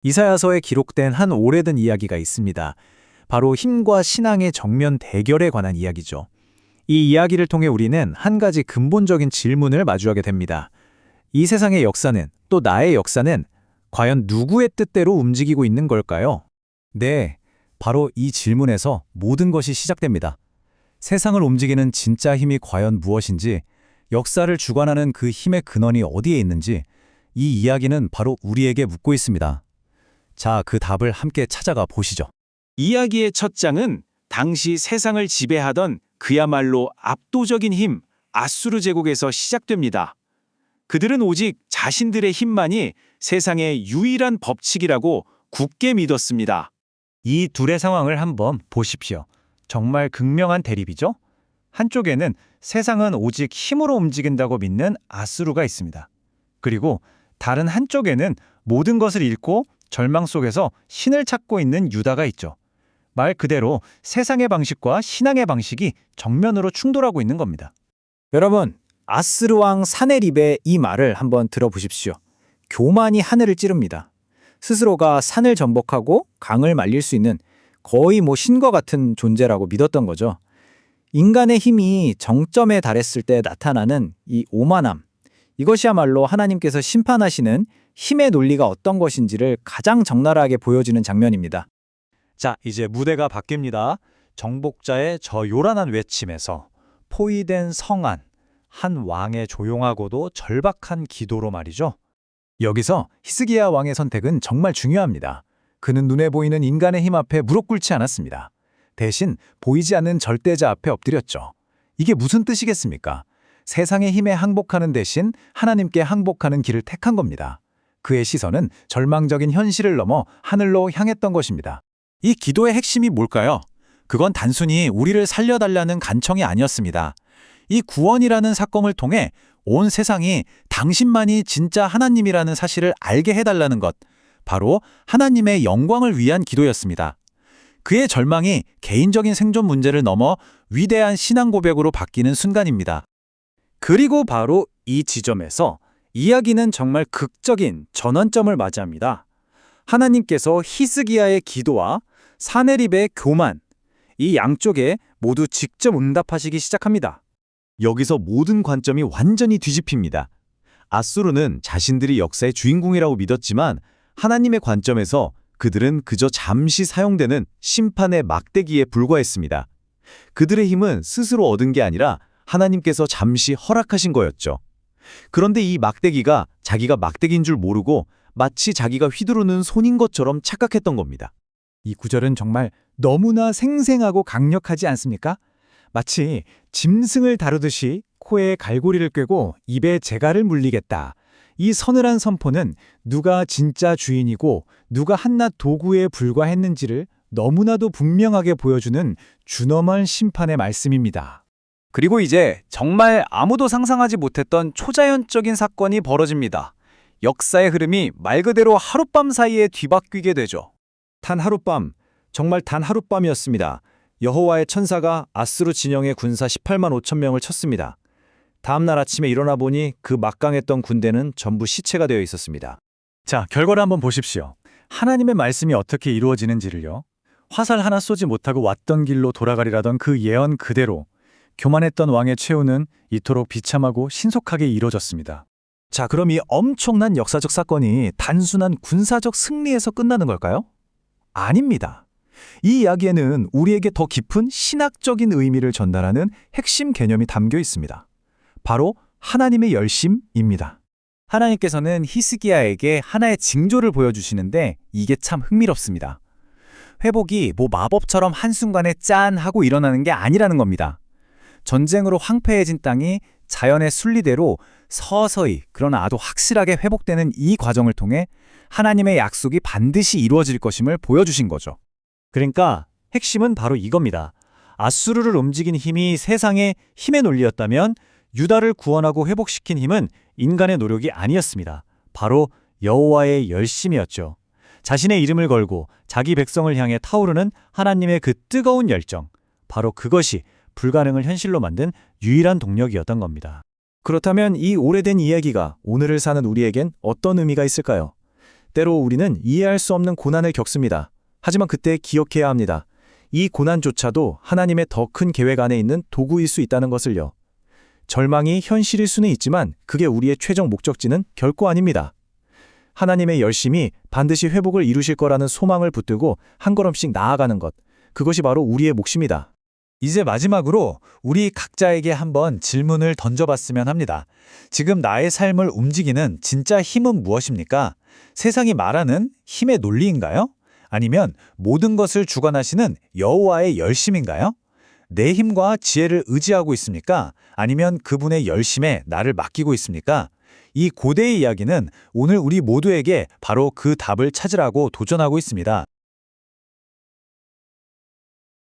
이사야서에 기록된 한 오래된 이야기가 있습니다. 바로 힘과 신앙의 정면 대결에 관한 이야기죠. 이 이야기를 통해 우리는 한 가지 근본적인 질문을 마주하게 됩니다. 이 세상의 역사는, 또 나의 역사는 과연 누구의 뜻대로 움직이고 있는 걸까요? 네, 바로 이 질문에서 모든 것이 시작됩니다. 세상을 움직이는 진짜 힘이 과연 무엇인지, 역사를 주관하는 그 힘의 근원이 어디에 있는지, 이 이야기는 바로 우리에게 묻고 있습니다. 자, 그 답을 함께 찾아가 보시죠. 이야기의 첫 장은 당시 세상을 지배하던 그야말로 압도적인 힘, 아수르 제국에서 시작됩니다. 그들은 오직 자신들의 힘만이 세상의 유일한 법칙이라고 굳게 믿었습니다. 이 둘의 상황을 한번 보십시오. 정말 극명한 대립이죠? 한쪽에는 세상은 오직 힘으로 움직인다고 믿는 아수르가 있습니다. 그리고 다른 한쪽에는 모든 것을 잃고 절망 속에서 신을 찾고 있는 유다가 있죠. 말 그대로 세상의 방식과 신앙의 방식이 정면으로 충돌하고 있는 겁니다. 여러분, 아스르 왕 사네립의 이 말을 한번 들어보십시오. 교만이 하늘을 찌릅니다. 스스로가 산을 전복하고 강을 말릴 수 있는 거의 신과 같은 존재라고 믿었던 거죠. 인간의 힘이 정점에 달했을 때 나타나는 이 오만함, 이것이야말로 하나님께서 심판하시는 힘의 논리가 어떤 것인지를 가장 적나라하게 보여주는 장면입니다. 자, 이제 무대가 바뀝니다. 정복자의 저 요란한 외침에서 포위된 성안, 한 왕의 조용하고도 절박한 기도로 말이죠. 여기서 히스기야 왕의 선택은 정말 중요합니다. 그는 눈에 보이는 인간의 힘 앞에 무릎 꿇지 않았습니다. 대신 보이지 않는 절대자 앞에 엎드렸죠. 이게 무슨 뜻이겠습니까? 세상의 힘에 항복하는 대신 하나님께 항복하는 길을 택한 겁니다. 그의 시선은 절망적인 현실을 넘어 하늘로 향했던 것입니다. 이 기도의 핵심이 뭘까요? 그건 단순히 우리를 살려달라는 간청이 아니었습니다. 이 구원이라는 사건을 통해 온 세상이 당신만이 진짜 하나님이라는 사실을 알게 해달라는 것, 바로 하나님의 영광을 위한 기도였습니다. 그의 절망이 개인적인 생존 문제를 넘어 위대한 신앙 고백으로 바뀌는 순간입니다. 그리고 바로 이 지점에서 이야기는 정말 극적인 전환점을 맞이합니다. 하나님께서 히스기야의 기도와 사네립의 교만, 이 양쪽에 모두 직접 응답하시기 시작합니다. 여기서 모든 관점이 완전히 뒤집힙니다. 아수르는 자신들이 역사의 주인공이라고 믿었지만 하나님의 관점에서 그들은 그저 잠시 사용되는 심판의 막대기에 불과했습니다. 그들의 힘은 스스로 얻은 게 아니라 하나님께서 잠시 허락하신 거였죠. 그런데 이 막대기가 자기가 막대기인 줄 모르고 마치 자기가 휘두르는 손인 것처럼 착각했던 겁니다. 이 구절은 정말 너무나 생생하고 강력하지 않습니까? 마치 짐승을 다루듯이 코에 갈고리를 꿰고 입에 재갈을 물리겠다. 이 서늘한 선포는 누가 진짜 주인이고 누가 한낱 도구에 불과했는지를 너무나도 분명하게 보여주는 준엄한 심판의 말씀입니다. 그리고 이제 정말 아무도 상상하지 못했던 초자연적인 사건이 벌어집니다. 역사의 흐름이 말 그대로 하룻밤 사이에 뒤바뀌게 되죠. 단 하룻밤, 정말 단 하룻밤이었습니다. 여호와의 천사가 아수르 진영의 군사 18만 5천 명을 쳤습니다. 다음 날 아침에 일어나 보니 그 막강했던 군대는 전부 시체가 되어 있었습니다. 자, 결과를 한번 보십시오. 하나님의 말씀이 어떻게 이루어지는지를요. 화살 하나 쏘지 못하고 왔던 길로 돌아가리라던 그 예언 그대로 교만했던 왕의 최후는 이토록 비참하고 신속하게 이루어졌습니다. 자, 그럼 이 엄청난 역사적 사건이 단순한 군사적 승리에서 끝나는 걸까요? 아닙니다. 이 이야기에는 우리에게 더 깊은 신학적인 의미를 전달하는 핵심 개념이 담겨 있습니다. 바로 하나님의 열심입니다. 하나님께서는 히스기야에게 하나의 징조를 보여주시는데 이게 참 흥미롭습니다. 회복이 마법처럼 한순간에 짠 하고 일어나는 게 아니라는 겁니다. 전쟁으로 황폐해진 땅이 자연의 순리대로 서서히 그러나 아주 확실하게 회복되는 이 과정을 통해 하나님의 약속이 반드시 이루어질 것임을 보여주신 거죠. 그러니까 핵심은 바로 이겁니다. 아수르를 움직인 힘이 세상의 힘의 논리였다면 유다를 구원하고 회복시킨 힘은 인간의 노력이 아니었습니다. 바로 여호와의 열심이었죠. 자신의 이름을 걸고 자기 백성을 향해 타오르는 하나님의 그 뜨거운 열정, 바로 그것이 불가능을 현실로 만든 유일한 동력이었던 겁니다. 그렇다면 이 오래된 이야기가 오늘을 사는 우리에겐 어떤 의미가 있을까요? 때로 우리는 이해할 수 없는 고난을 겪습니다. 하지만 그때 기억해야 합니다. 이 고난조차도 하나님의 더 큰 계획 안에 있는 도구일 수 있다는 것을요. 절망이 현실일 수는 있지만 그게 우리의 최종 목적지는 결코 아닙니다. 하나님의 열심이 반드시 회복을 이루실 거라는 소망을 붙들고 한 걸음씩 나아가는 것, 그것이 바로 우리의 몫입니다. 이제 마지막으로 우리 각자에게 한번 질문을 던져봤으면 합니다. 지금 나의 삶을 움직이는 진짜 힘은 무엇입니까? 세상이 말하는 힘의 논리인가요? 아니면 모든 것을 주관하시는 여호와의 열심인가요? 내 힘과 지혜를 의지하고 있습니까? 아니면 그분의 열심에 나를 맡기고 있습니까? 이 고대의 이야기는 오늘 우리 모두에게 바로 그 답을 찾으라고 도전하고 있습니다.